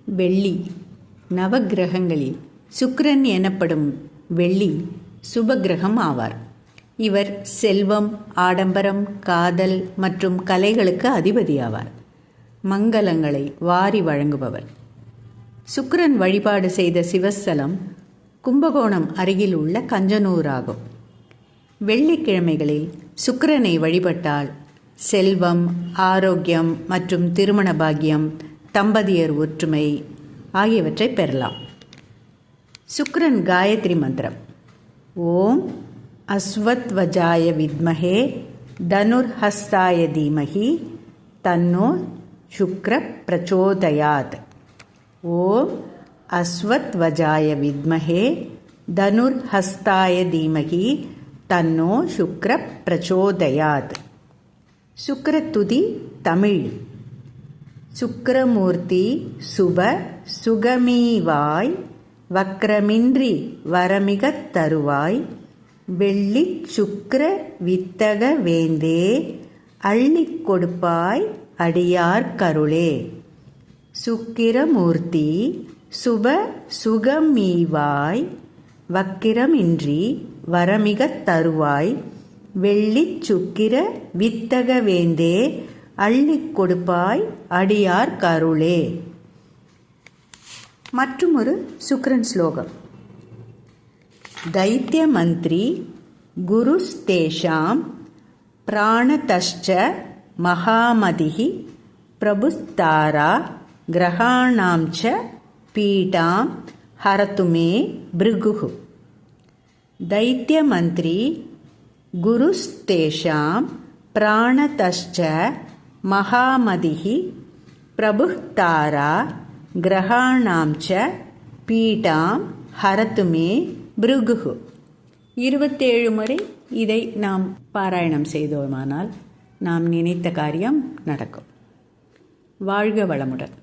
வெள்ளி நவக்கிரகங்களில் சுக்கிரன் எனப்படும் வெள்ளி சுபக்கிரகம் ஆவார். இவர் செல்வம், ஆடம்பரம், காதல் மற்றும் கலைகளுக்கு அதிபதியாவார். மங்களங்களை வாரி வழங்குபவர். சுக்கிரன் வழிபாடு செய்த சிவஸ்தலம் கும்பகோணம் அருகில் உள்ள கஞ்சனூர் ஆகும். வெள்ளிக்கிழமைகளில் சுக்கிரனை வழிபட்டால் செல்வம், ஆரோக்கியம் மற்றும் திருமண பாக்கியம், தம்பதியர் ஒற்றுமை ஆகியவற்றை பெறலாம். சுக்கிரன் காயத்ரி மந்திரம்: ஓம் அஸ்வத்வஜாய வித்மஹே தனுர்ஹஸ்தாய தீமஹி தன்னோ சுக்ர பிரச்சோதயாத். ஓம் அஸ்வத்வஜாய வித்மஹே தனுர்ஹஸ்தாய தீமஹி தன்னோ சுக்ர பிரச்சோதயாத். சுக்கிரத்துதி தமிழ்: சுக்கிரமூர்த்தி சுப சுகமீவாய் வக்ரமின்றி வரமிகத் தருவாய் வெள்ளிச் சுக்கிர வித்தக வேந்தே அள்ளிக் கொடுப்பாய் அடியார் கருளே. சுக்கிரமூர்த்தி சுப சுகமீவாய் வக்கிரமின்றி வரமிகத் தருவாய் வெள்ளிச் சுக்கிர வித்தக வேந்தே அள்ளிக் கொடுப்பாய் அடியார் கருளே. மற்றுமொரு சுக்கிரன் ஸ்லோகம்: தைத்ய மந்திரி குருஸ்தேஷாம் பிராணதஷ்ச மகாமதிஹி பிரபுஸ்தாரா கிரகாணாம்ச பீடாம் ஹரதுமே பிருகுஹு. தைத்ய மந்திரி குருஸ்தேஷாம் பிராணதஷ்ச மகாமதிஹி பிரபுஸ்தாரா கிரகாணாம்ச பீடாம் ஹரதுமே பிருகுஹு. 27 முறை இதை நாம் பாராயணம் செய்தோமானால் நாம் நினைத்த காரியம் நடக்கும். வாழ்க வளமுடன்.